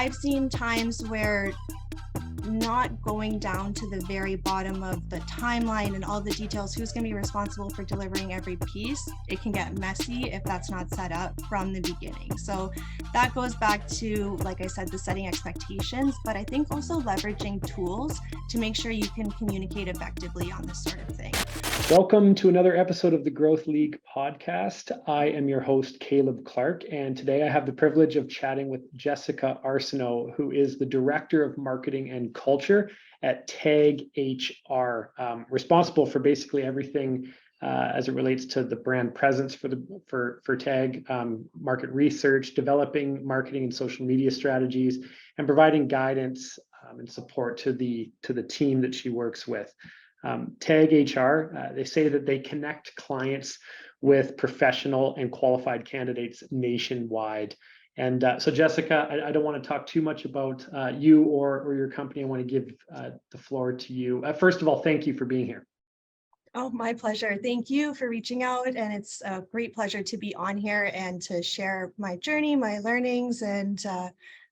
I've seen times where not going down to the very bottom of the timeline and all the details, who's going to be responsible for delivering every piece, it can get messy if that's not set up from the beginning. So that goes back to, like I said, the setting expectations, but I think also leveraging tools to make sure you can communicate effectively on this sort of thing. Welcome to another episode of the Growth League podcast. I am your host, Caleb Clark, and today I have the privilege of chatting with Jesika Arseneau, who is the Director of Marketing and Culture at TAG HR, responsible for basically everything as it relates to the brand presence for TAG, market research, developing marketing and social media strategies, and providing guidance and support to the team that she works with. TAG HR, they say that they connect clients with professional and qualified candidates nationwide. And so Jesika, I don't want to talk too much about you or your company. I want to give the floor to you. First of all, thank you for being here. Oh, my pleasure. Thank you for reaching out. And it's a great pleasure to be on here and to share my journey, my learnings, and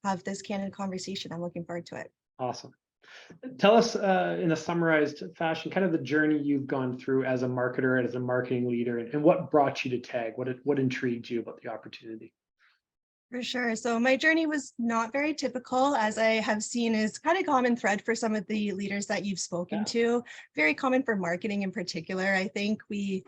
have this candid conversation. I'm looking forward to it. Awesome. Tell us in a summarized fashion, kind of the journey you've gone through as a marketer and as a marketing leader, and what brought you to TAG, what intrigued you about the opportunity? For sure. So my journey was not very typical, as I have seen is kind of common thread for some of the leaders that you've spoken to, very common for marketing in particular. I think we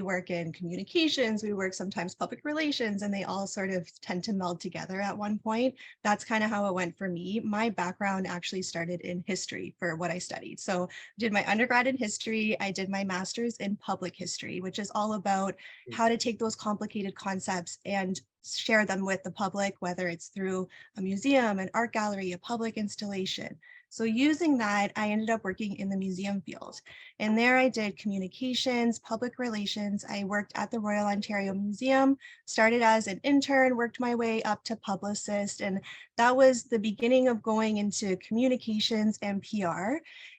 work in communications, we work sometimes public relations, and they all sort of tend to meld together at one point. That's kind of how it went for me. My background actually started in history for what I studied. So I did my undergrad in history, I did my master's in public history, which is all about how to take those complicated concepts and share them with the public, whether it's through a museum, an art gallery, a public installation. So using that, I ended up working in the museum field. And there I did communications, public relations. I worked at the Royal Ontario Museum, started as an intern, worked my way up to publicist. And that was the beginning of going into communications and PR.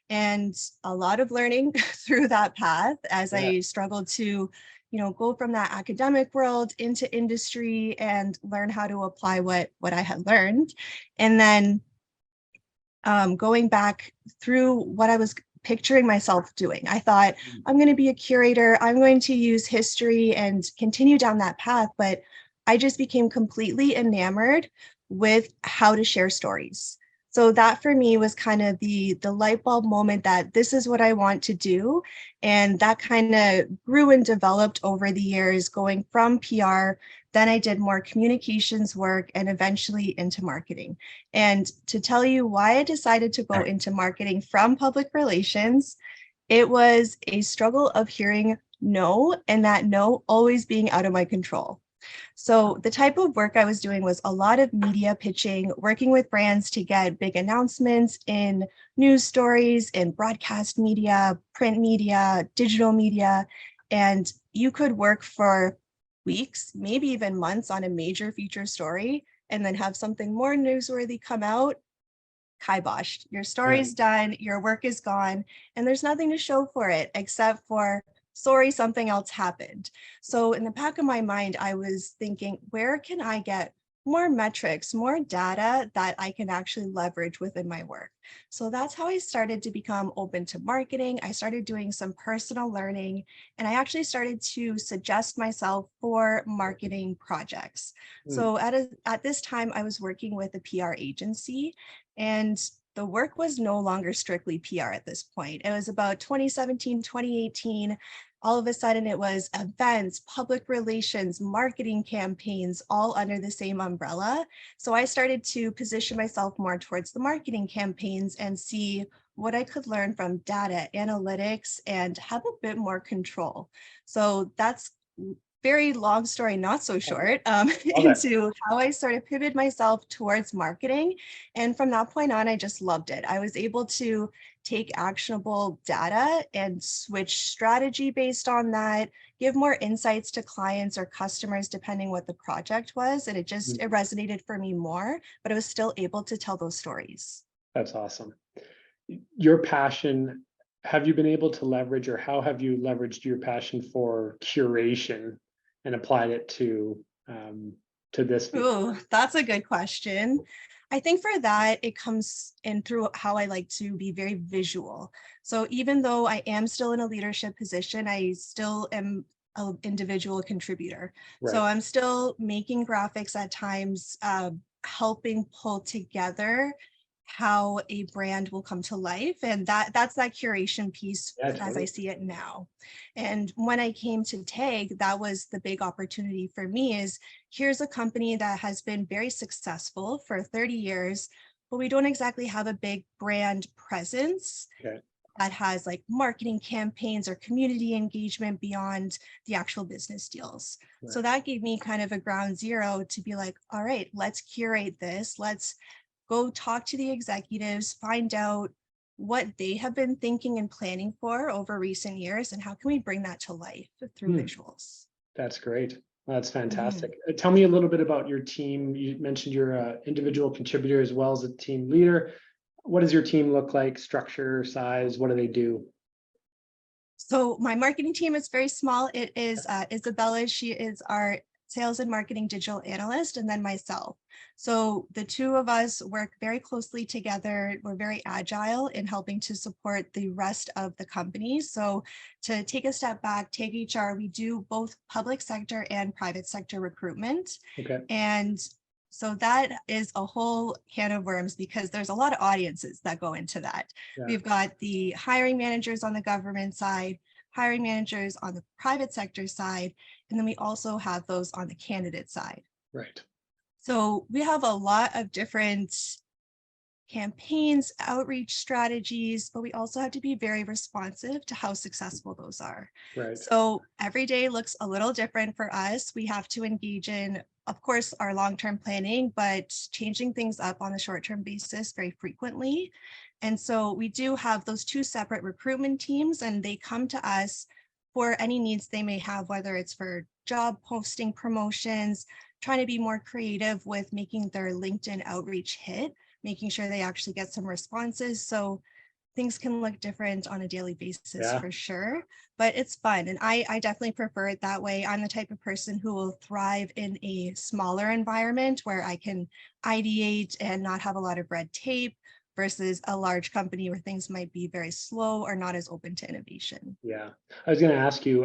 And a lot of learning through that path as I struggled to go from that academic world into industry and learn how to apply what I had learned. And then going back through what I was picturing myself doing. I thought, I'm going to be a curator. I'm going to use history and continue down that path. But I just became completely enamored with how to share stories. So that for me was kind of the light bulb moment that this is what I want to do. And that kind of grew and developed over the years, going from PR. Then I did more communications work and eventually into marketing. And to tell you why I decided to go into marketing from public relations, it was a struggle of hearing no, and that no always being out of my control. So the type of work I was doing was a lot of media pitching, working with brands to get big announcements in news stories, in broadcast media, print media, digital media. And you could work for weeks, maybe even months on a major feature story, and then have something more newsworthy come out, kiboshed. Your story's done, your work is gone, and there's nothing to show for it except for, sorry, something else happened. So in the back of my mind, I was thinking, where can I get more metrics, more data that I can actually leverage within my work? So that's how I started to become open to marketing. I started doing some personal learning, and I actually started to suggest myself for marketing projects. So at this time, I was working with a PR agency, and the work was no longer strictly PR at this point. It was about 2017, 2018. All of a sudden it was events, public relations, marketing campaigns, all under the same umbrella. So I started to position myself more towards the marketing campaigns and see what I could learn from data analytics and have a bit more control. So that's very long story, not so short, into how I sort of pivoted myself towards marketing. And from that point on, I just loved it. I was able to take actionable data and switch strategy based on that, give more insights to clients or customers, depending what the project was. And it resonated for me more, but I was still able to tell those stories. That's awesome. Your passion, have you been able to leverage, or how have you leveraged your passion for curation and applied it to this? Ooh, that's a good question. I think for that, it comes in through how I like to be very visual. So even though I am still in a leadership position, I still am an individual contributor. So Right. I'm still making graphics at times, helping pull together how a brand will come to life. And that's that curation piece Yeah, as I totally. see it now. And when I came to TAG, that was the big opportunity for me is here's a company that has been very successful for 30 years, but we don't exactly have a big brand presence Okay. that has like marketing campaigns or community engagement beyond the actual business deals. Right. So that gave me kind of a ground zero to be like, all right, let's curate this. Let's go talk to the executives, find out what they have been thinking and planning for over recent years, and how can we bring that to life through Hmm. visuals. That's great. That's Mhm. fantastic. Tell me a little bit about your team. You mentioned you're an individual contributor as well as a team leader. What does your team look like? Structure, size? What do they do? So my marketing team is very small. It is Isabella. She is our sales and marketing digital analyst, and then myself. So the two of us work very closely together. We're very agile in helping to support the rest of the company. So to take a step back, take HR, we do both public sector and private sector recruitment. Okay. And so that is a whole can of worms because there's a lot of audiences that go into that. Yeah. We've got the hiring managers on the government side, hiring managers on the private sector side, and then we also have those on the candidate side. Right. So we have a lot of different campaigns, outreach strategies, but we also have to be very responsive to how successful those are. Right. So every day looks a little different for us. We have to engage in, of course, our long-term planning, but changing things up on a short-term basis very frequently. And so we do have those two separate recruitment teams, and they come to us for any needs they may have, whether it's for job posting promotions, trying to be more creative with making their LinkedIn outreach hit, making sure they actually get some responses. So things can look different on a daily basis Yeah. for sure, but it's fun. And I definitely prefer it that way. I'm the type of person who will thrive in a smaller environment where I can ideate and not have a lot of red tape versus a large company where things might be very slow or not as open to innovation. Yeah. I was going to ask you,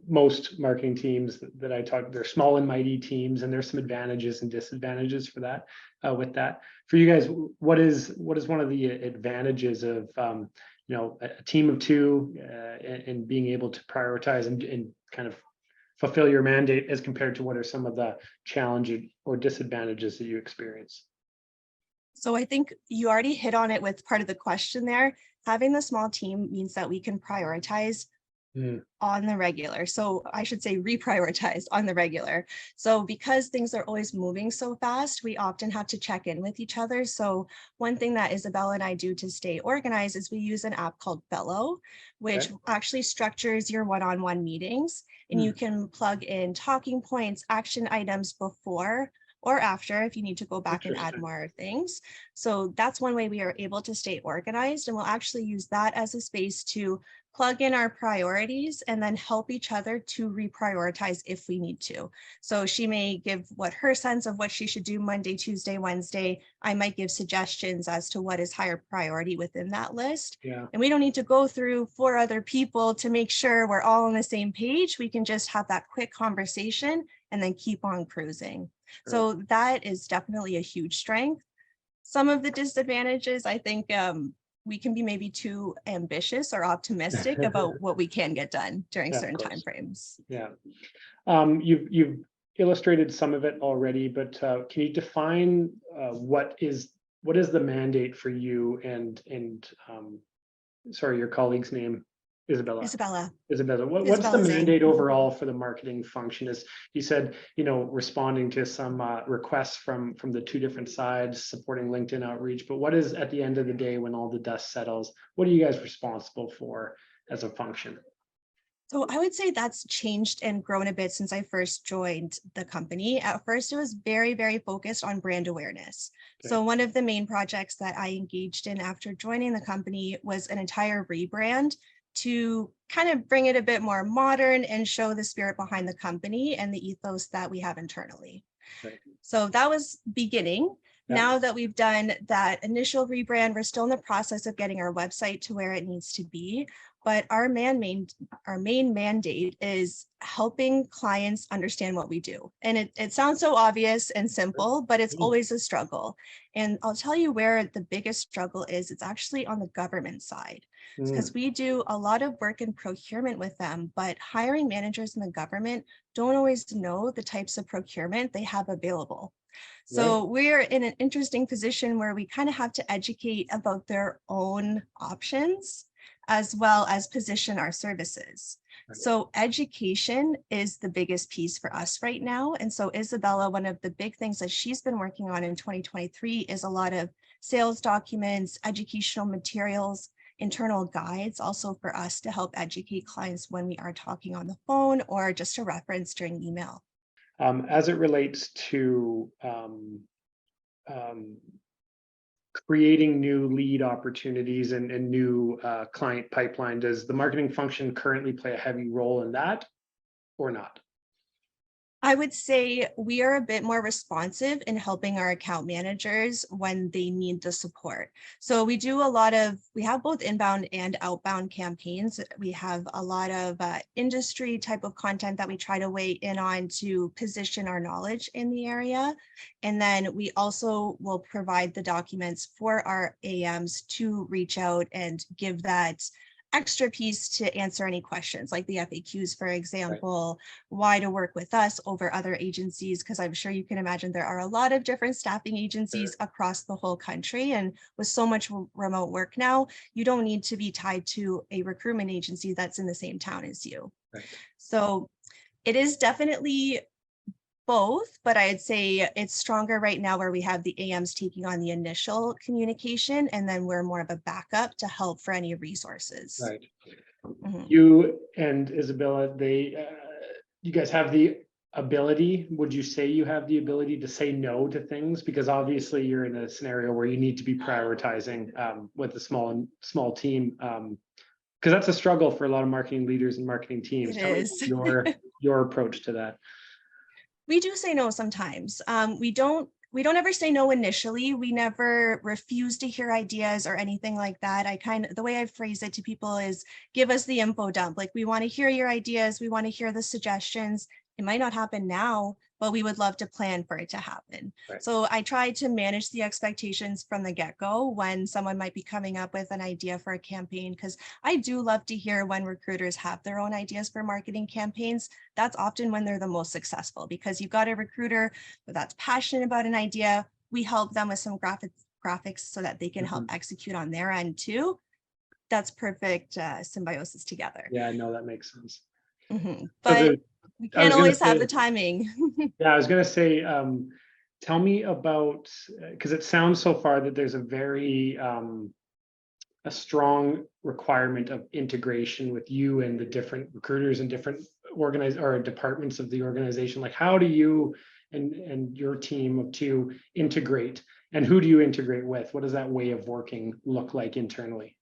most marketing teams that I talk, they're small and mighty teams, and there's some advantages and disadvantages for that. With that, for you guys, what is one of the advantages of a team of two and being able to prioritize and kind of fulfill your mandate as compared to what are some of the challenges or disadvantages that you experience? So I think you already hit on it with part of the question there. Having the small team means that we can prioritize Mm. on the regular. So I should say reprioritize on the regular. So because things are always moving so fast, we often have to check in with each other. So one thing that Isabella and I do to stay organized is we use an app called Fellow, which Okay. actually structures your one-on-one meetings, and you Mm. can plug in talking points, action items before or after if you need to go back and add Interesting. more things. So that's one way we are able to stay organized, and we'll actually use that as a space to plug in our priorities and then help each other to reprioritize if we need to. So she may give what her sense of what she should do Monday, Tuesday, Wednesday. I might give suggestions as to what is higher priority within that list. Yeah. And we don't need to go through 4 other people to make sure we're all on the same page. We can just have that quick conversation and then keep on cruising. Sure. So that is definitely a huge strength. Some of the disadvantages, I think, we can be maybe too ambitious or optimistic about what we can get done during Yeah, of certain course. timeframes. Yeah. You've illustrated some of it already, but can you define what is the mandate for you and sorry, your colleague's name, Isabella. Isabella. Isabella, what's the Isabella Zane. mandate overall for the marketing function? Is you said, responding to some requests from the two different sides, supporting LinkedIn outreach, but what is at the end of the day when all the dust settles, what are you guys responsible for as a function? So I would say that's changed and grown a bit since I first joined the company. At first, it was very, very focused on brand awareness. Okay. So one of the main projects that I engaged in after joining the company was an entire rebrand to kind of bring it a bit more modern and show the spirit behind the company and the ethos that we have internally. Right. So that was beginning. Now that we've done that initial rebrand, we're still in the process of getting our website to where it needs to be. But our main mandate is helping clients understand what we do. And it sounds so obvious and simple, but it's always a struggle. And I'll tell you where the biggest struggle is. It's actually on the government side, because we do a lot of work in procurement with them, but hiring managers in the government don't always know the types of procurement they have available. So we're in an interesting position where we kind of have to educate about their own options, as well as position our services. So education is the biggest piece for us right now. And so Isabella, one of the big things that she's been working on in 2023 is a lot of sales documents, educational materials, internal guides, also for us to help educate clients when we are talking on the phone or just a reference during email. As it relates to creating new lead opportunities and new client pipeline, does the marketing function currently play a heavy role in that or not? I would say we are a bit more responsive in helping our account managers when they need the support. So we have both inbound and outbound campaigns. We have a lot of industry type of content that we try to weigh in on to position our knowledge in the area. And then we also will provide the documents for our AMs to reach out and give that extra piece to answer any questions, like the FAQs, for example, why to work with us over other agencies, because I'm sure you can imagine there are a lot of different staffing agencies across the whole country. And with so much remote work now, you don't need to be tied to a recruitment agency that's in the same town as you. So it is definitely both, but I'd say it's stronger right now where we have the AMs taking on the initial communication, and then we're more of a backup to help for any resources. You and Isabella, you guys have the ability, would you say you have the ability to say no to things? Because obviously you're in a scenario where you need to be prioritizing with a small team. Because that's a struggle for a lot of marketing leaders and marketing teams. It is. Your approach to that. We do say no sometimes. We don't ever say no initially. We never refuse to hear ideas or anything like that. The way I phrase it to people is give us the info dump. Like, we want to hear your ideas. We want to hear the suggestions. It might not happen now, but we would love to plan for it to happen. So I try to manage the expectations from the get-go when someone might be coming up with an idea for a campaign, because I do love to hear when recruiters have their own ideas for marketing campaigns. That's often when they're the most successful, because you've got a recruiter that's passionate about an idea. We help them with some graphics so that they can help execute on their end too. That's perfect symbiosis together. Yeah, I know that makes sense. But we can't always have the timing. Yeah, I was going to say, tell me about, because it sounds so far that there's a strong requirement of integration with you and the different recruiters and different departments of the organization. Like, how do you and your team of two integrate, and who do you integrate with? What does that way of working look like internally?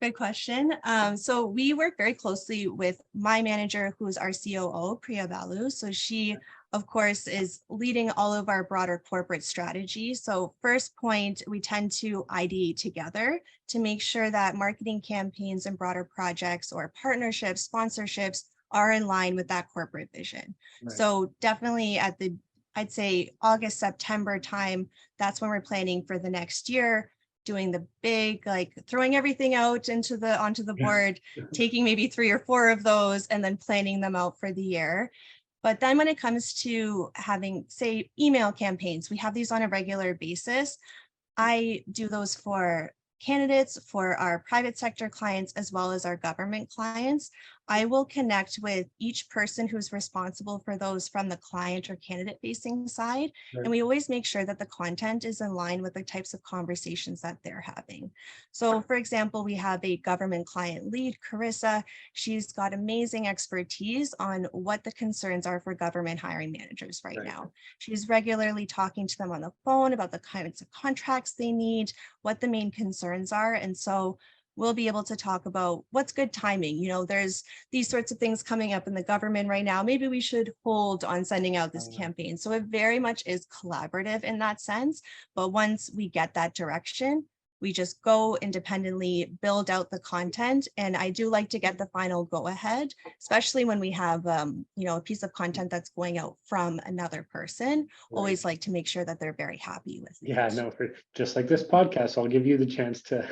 Good question. So we work very closely with my manager, who is our COO, Priya Balu. So she, of course, is leading all of our broader corporate strategy. So first point, we tend to ideate together to make sure that marketing campaigns and broader projects or partnerships, sponsorships are in line with that corporate vision. So definitely I'd say August, September time, that's when we're planning for the next year, doing the big, like throwing everything out onto the board, taking maybe 3 or 4 of those and then planning them out for the year. But then when it comes to having, say, email campaigns, we have these on a regular basis. I do those for candidates, for our private sector clients, as well as our government clients. I will connect with each person who's responsible for those from the client or candidate facing side. And we always make sure that the content is in line with the types of conversations that they're having. So for example, we have a government client lead, Carissa. She's got amazing expertise on what the concerns are for government hiring managers right now. She's regularly talking to them on the phone about the kinds of contracts they need, what the main concerns are. And so we'll be able to talk about what's good timing. There's these sorts of things coming up in the government right now. Maybe we should hold on sending out this campaign. So it very much is collaborative in that sense. But once we get that direction, we just go independently, build out the content. And I do like to get the final go ahead, especially when we have, a piece of content that's going out from another person. Always like to make sure that they're very happy with it. Yeah, no, just like this podcast, I'll give you the chance to.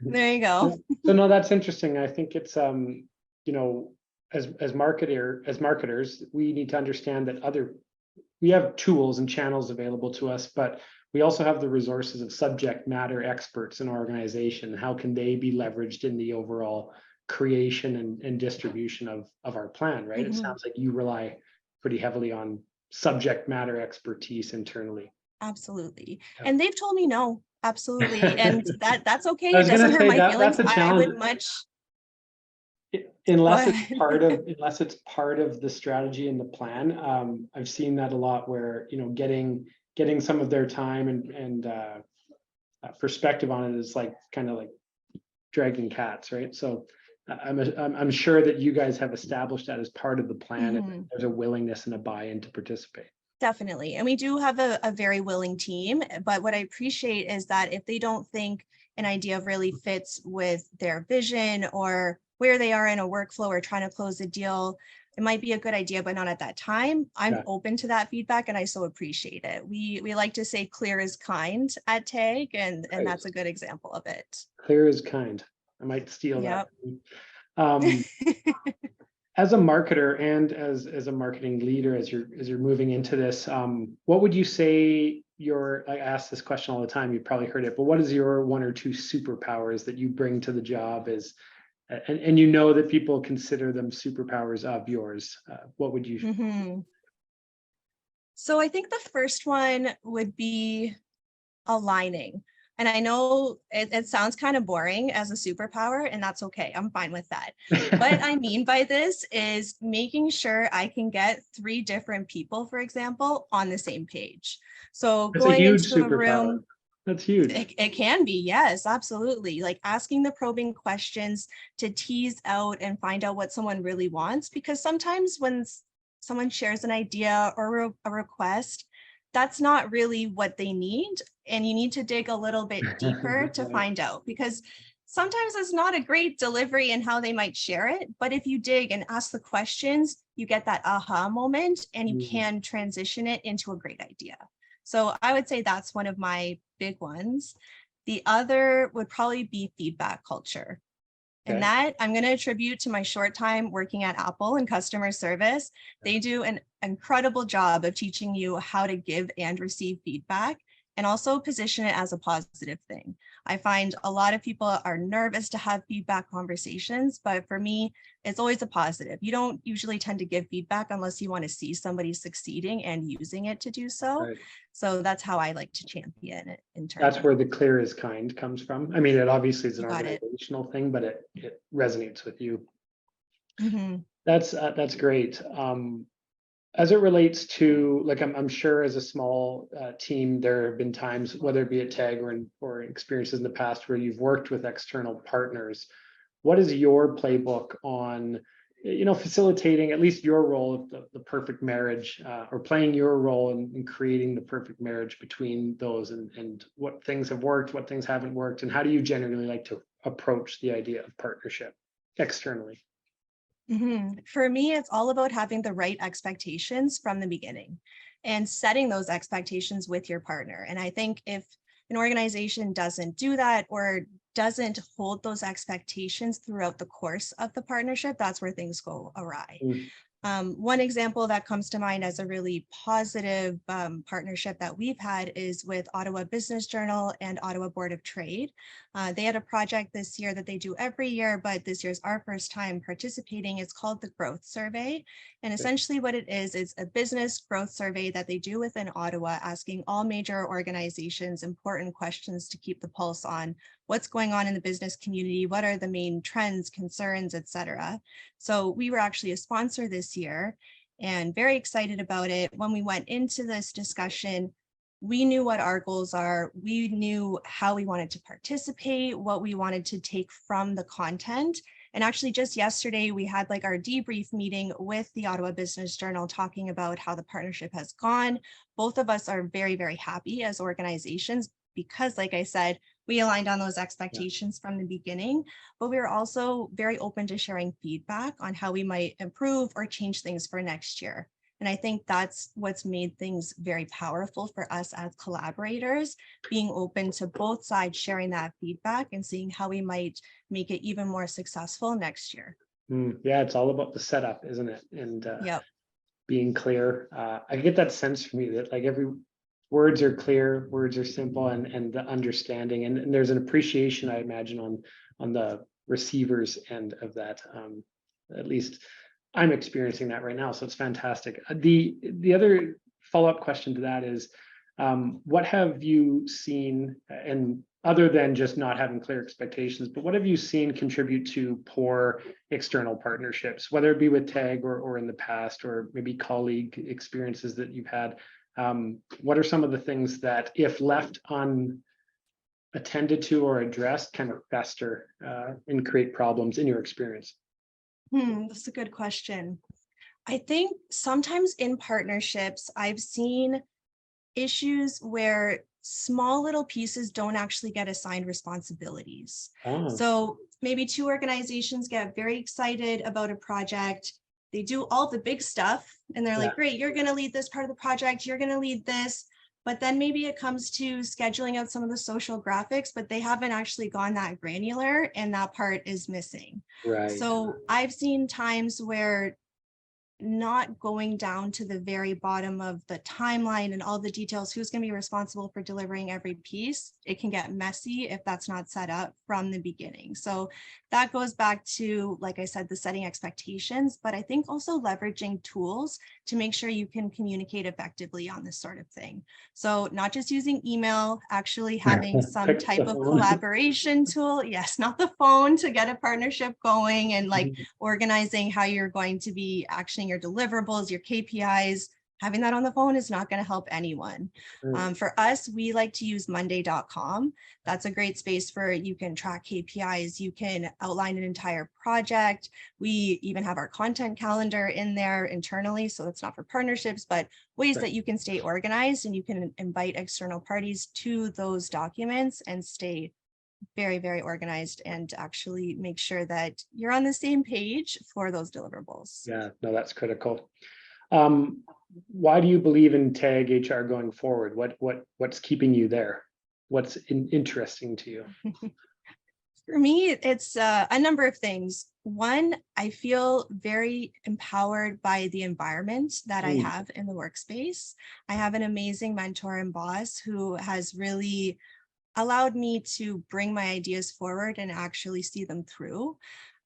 There you go. So no, that's interesting. I think it's, as marketers, we need to understand that we have tools and channels available to us, but we also have the resources of subject matter experts in our organization. How can they be leveraged in the overall creation and distribution of our plan, right? It sounds like you rely pretty heavily on subject matter expertise internally. Absolutely. Yeah. And they've told me no, absolutely. And that's okay. I was It doesn't hurt say my feelings. that's a challenge. I would much. Unless it's part of the strategy and the plan. I've seen that a lot where, getting some of their time and perspective on it is kind of like dragging cats, right? So I'm sure that you guys have established that as part of the plan, and there's a willingness and a buy-in to participate. Definitely. And we do have a very willing team, but what I appreciate is that if they don't think an idea really fits with their vision or where they are in a workflow or trying to close a deal, it might be a good idea, but not at that time. I'm open to that feedback and I so appreciate it. We like to say clear is kind at TAG, and that's a good example of it. Clear is kind. I might steal that. As a marketer and as a marketing leader, as you're moving into this, what would you say I ask this question all the time, you've probably heard it, but what is your one or two superpowers that you bring to the job and that people consider them superpowers of yours? What would you? So I think the first one would be aligning. And I know it sounds kind of boring as a superpower, and that's okay. I'm fine with that. What I mean by this is making sure I can get 3 different people, for example, on the same page. So that's going a huge into a superpower. room, that's huge. It can be, yes, absolutely. Like asking the probing questions to tease out and find out what someone really wants, because sometimes when someone shares an idea or a request, that's not really what they need. And you need to dig a little bit deeper to find out, because sometimes it's not a great delivery in how they might share it. But if you dig and ask the questions, you get that aha moment and you can transition it into a great idea. So I would say that's one of my big ones. The other would probably be feedback culture. And that I'm going to attribute to my short time working at Apple in customer service. They do an incredible job of teaching you how to give and receive feedback, and also position it as a positive thing. I find a lot of people are nervous to have feedback conversations, but for me, it's always a positive. You don't usually tend to give feedback unless you want to see somebody succeeding and using it to do so. Right. So that's how I like to champion it internally. That's where the clear is kind comes from. I mean, it obviously is an organizational thing, but it resonates with you. That's great. As it relates to, I'm sure as a small team, there have been times, whether it be at TAG or experiences in the past where you've worked with external partners. What is your playbook on, facilitating at least your role of the perfect marriage, or playing your role in creating the perfect marriage between those, and what things have worked, what things haven't worked, and how do you generally like to approach the idea of partnership externally? For me, it's all about having the right expectations from the beginning and setting those expectations with your partner. And I think if an organization doesn't do that or doesn't hold those expectations throughout the course of the partnership, that's where things go awry. One example that comes to mind as a really positive partnership that we've had is with Ottawa Business Journal and Ottawa Board of Trade. They had a project this year that they do every year, but this year's our first time participating. It's called the Growth Survey. And essentially what it is a business growth survey that they do within Ottawa, asking all major organizations important questions to keep the pulse on what's going on in the business community, what are the main trends, concerns, et cetera. So we were actually a sponsor this year and very excited about it. When we went into this discussion, we knew what our goals are. We knew how we wanted to participate, what we wanted to take from the content. And actually just yesterday, we had like our debrief meeting with the Ottawa Business Journal talking about how the partnership has gone. Both of us are very, very happy as organizations because, like I said, we aligned on those expectations from the beginning, but we were also very open to sharing feedback on how we might improve or change things for next year. And I think that's what's made things very powerful for us as collaborators, being open to both sides, sharing that feedback and seeing how we might make it even more successful next year. Yeah, it's all about the setup, isn't it? And Yep. being clear. I get that sense from you that like every words are clear, words are simple, and the understanding, and there's an appreciation, I imagine, on the receivers end of that. At least I'm experiencing that right now, so it's fantastic. The other follow-up question to that is, what have you seen, and other than just not having clear expectations, but what have you seen contribute to poor external partnerships, whether it be with TAG or in the past, or maybe colleague experiences that you've had? What are some of the things that, if left unattended to or addressed, kind of fester and create problems in your experience? That's a good question. I think sometimes in partnerships, I've seen issues where small little pieces don't actually get assigned responsibilities. So maybe two organizations get very excited about a project. They do all the big stuff and they're like, great, you're going to lead this part of the project. You're going to lead this. But then maybe it comes to scheduling out some of the social graphics, but they haven't actually gone that granular and that part is missing. Right. So I've seen times where not going down to the very bottom of the timeline and all the details, who's going to be responsible for delivering every piece, it can get messy if that's not set up from the beginning. So that goes back to, like I said, the setting expectations, but I think also leveraging tools to make sure you can communicate effectively on this sort of thing. So not just using email, actually having some type of collaboration tool. Yes, not the phone, to get a partnership going and like organizing how you're going to be actioning your deliverables, your KPIs. Having that on the phone is not going to help anyone. For us, we like to use monday.com. That's a great space for, you can track KPIs, you can outline an entire project. We even have our content calendar in there internally. So that's not for partnerships, but ways that you can stay organized, and you can invite external parties to those documents and stay very, very organized and actually make sure that you're on the same page for those deliverables. Yeah, no, that's critical. Why do you believe in TAG HR going forward? What's keeping you there? What's interesting to you? For me, it's a number of things. One, I feel very empowered by the environment that I have in the workspace. I have an amazing mentor and boss who has really allowed me to bring my ideas forward and actually see them through.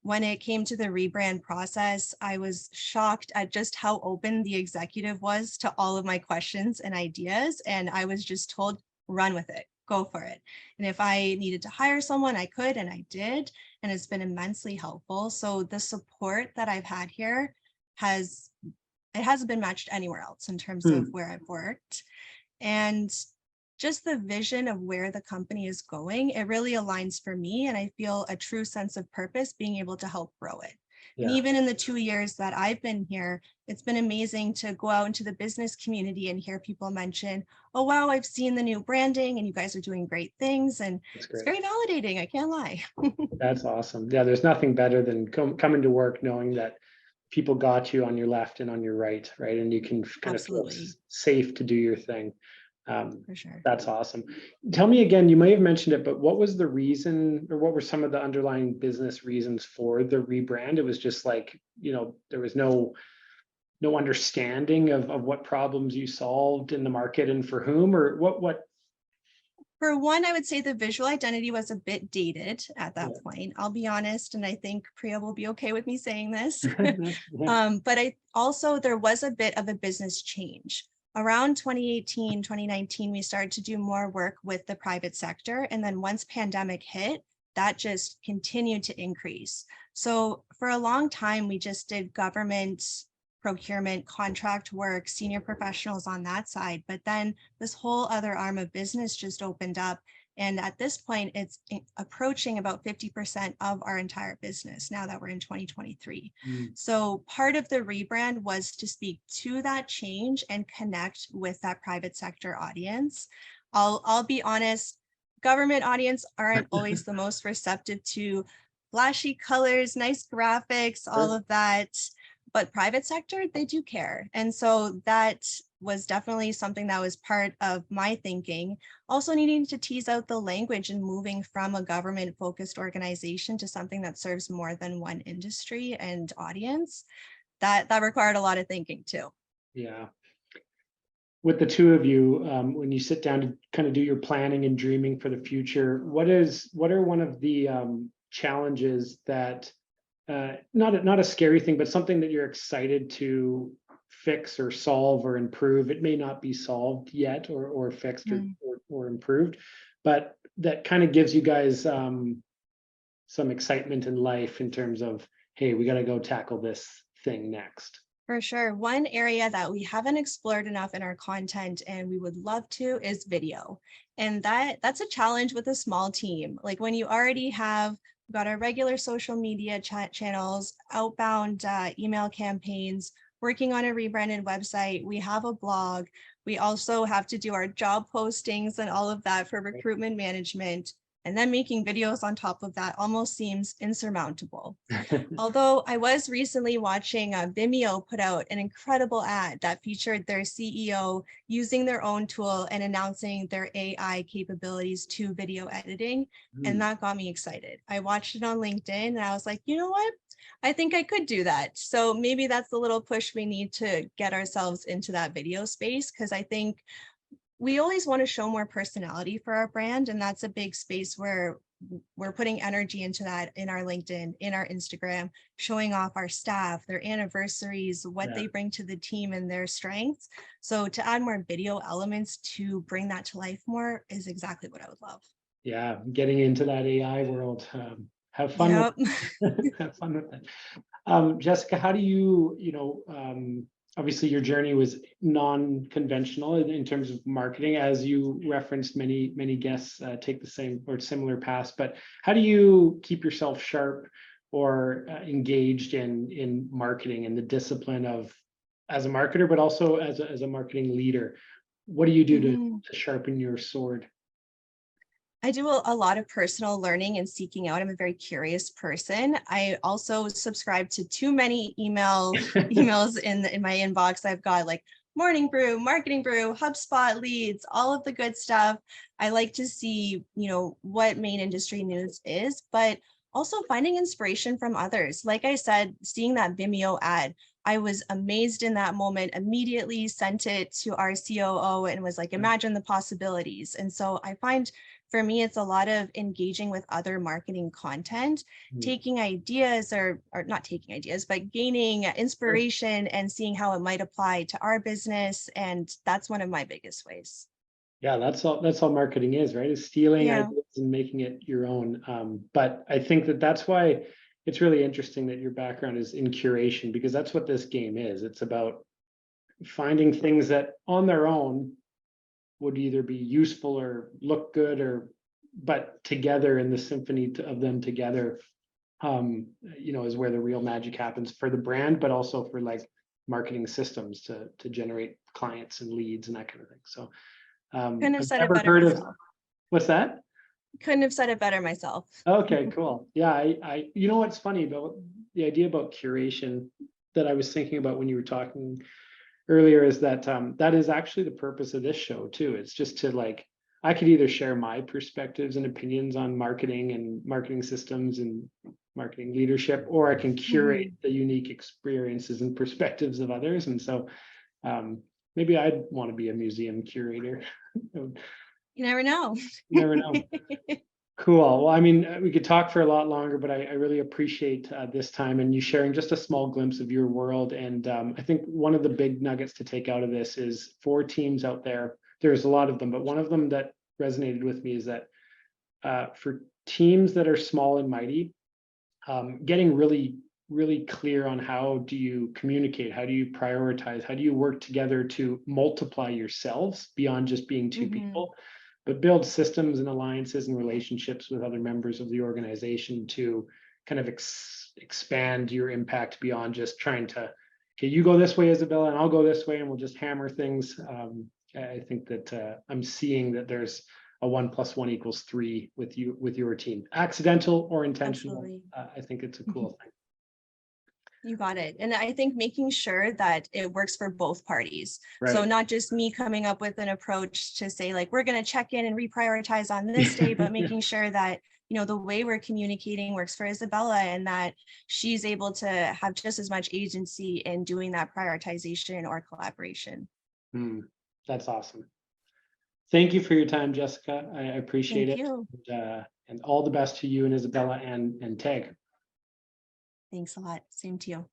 When it came to the rebrand process, I was shocked at just how open the executive was to all of my questions and ideas. And I was just told, run with it, go for it. And if I needed to hire someone, I could, and I did. And it's been immensely helpful. So the support that I've had here hasn't been matched anywhere else in terms of where I've worked. And just the vision of where the company is going, it really aligns for me. And I feel a true sense of purpose being able to help grow it. Yeah. And even in the 2 years that I've been here, it's been amazing to go out into the business community and hear people mention, oh, wow, I've seen the new branding and you guys are doing great things. And it's very validating. I can't lie. That's awesome. Yeah, there's nothing better than coming to work knowing that people got you on your left and on your right, and you can kind of feel safe to do your thing. For sure. That's awesome. Tell me again, you may have mentioned it, but what was the reason, or what were some of the underlying business reasons for the rebrand? It was just like, there was no understanding of what problems you solved in the market and for whom, or what? For one, I would say the visual identity was a bit dated at that point. I'll be honest, and I think Priya will be okay with me saying this. But there was a bit of a business change. Around 2018, 2019, we started to do more work with the private sector. And then once pandemic hit, that just continued to increase. So for a long time, we just did government procurement, contract work, senior professionals on that side. But then this whole other arm of business just opened up. And at this point, it's approaching about 50% of our entire business now that we're in 2023. So part of the rebrand was to speak to that change and connect with that private sector audience. I'll be honest, government audience aren't always the most receptive to flashy colors, nice graphics, all of that. But private sector, they do care. And so that was definitely something that was part of my thinking. Also needing to tease out the language and moving from a government focused organization to something that serves more than one industry and audience. That required a lot of thinking too. Yeah. With the two of you, when you sit down to kind of do your planning and dreaming for the future, what are one of the challenges that not a scary thing, but something that you're excited to fix or solve or improve? It may not be solved yet or fixed or improved, but that kind of gives you guys some excitement in life in terms of, hey, we got to go tackle this thing next. For sure. One area that we haven't explored enough in our content and we would love to is video. And that's a challenge with a small team. Like when you already have got our regular social media channels, outbound email campaigns, working on a rebranded website, we have a blog. We also have to do our job postings and all of that for recruitment management. And then making videos on top of that almost seems insurmountable. Although I was recently watching Vimeo put out an incredible ad that featured their CEO using their own tool and announcing their AI capabilities to video editing. And that got me excited. I watched it on LinkedIn and I was like, you know what? I think I could do that. So maybe that's the little push we need to get ourselves into that video space, because I think we always want to show more personality for our brand. And that's a big space where we're putting energy into that in our LinkedIn, in our Instagram, showing off our staff, their anniversaries, what they bring to the team and their strengths. So to add more video elements to bring that to life more is exactly what I would love. Yeah, getting into that AI world. Have fun with have fun with that. Jessica, how do you, obviously your journey was non-conventional in terms of marketing, as you referenced. Many guests take the same or similar path, but how do you keep yourself sharp or engaged in marketing and the discipline of as a marketer, but also as a marketing leader? What do you do to sharpen your sword? I do a lot of personal learning and seeking out. I'm a very curious person. I also subscribe to too many emails in my inbox. I've got like Morning Brew, Marketing Brew, HubSpot leads, all of the good stuff. I like to see, what main industry news is, but also finding inspiration from others. Like I said, seeing that Vimeo ad, I was amazed in that moment, immediately sent it to our COO and was like, imagine the possibilities. And so I find for me, it's a lot of engaging with other marketing content, taking ideas or not taking ideas, but gaining inspiration and seeing how it might apply to our business. And that's one of my biggest ways. Yeah, that's all marketing is, right? Is stealing ideas and making it your own. But I think that's why it's really interesting that your background is in curation, because that's what this game is. It's about finding things that on their own would either be useful or look good, but together in the symphony of them together, is where the real magic happens for the brand, but also for like marketing systems to generate clients and leads and that kind of thing. So couldn't have said it better myself. What's that? Couldn't have said it better myself. Okay, cool. Yeah, I what's funny about the idea about curation that I was thinking about when you were talking earlier is that that is actually the purpose of this show too. It's just to I could either share my perspectives and opinions on marketing and marketing systems and marketing leadership, or I can curate the unique experiences and perspectives of others. And so maybe I'd want to be a museum curator. You never know. You never know. Cool. Well, I mean, we could talk for a lot longer, but I really appreciate this time and you sharing just a small glimpse of your world. And I think one of the big nuggets to take out of this is for teams out there. There's a lot of them, but one of them that resonated with me is that for teams that are small and mighty, getting really really clear on how do you communicate, how do you prioritize, how do you work together to multiply yourselves beyond just being two people, but build systems and alliances and relationships with other members of the organization to kind of expand your impact beyond just trying to, okay, you go this way, Isabella, and I'll go this way, and we'll just hammer things. I think that I'm seeing that there's a 1 + 1 = 3 with your team, accidental or intentional. Absolutely. I think it's a cool thing. You got it. And I think making sure that it works for both parties. Right. So not just me coming up with an approach to say, like, we're going to check in and reprioritize on this day, but making sure that, you know, the way we're communicating works for Isabella and that she's able to have just as much agency in doing that prioritization or collaboration. That's awesome. Thank you for your time, Jessica. I appreciate Thank it. you. And all the best to you and Isabella and TAG. Thanks a lot. Same to you.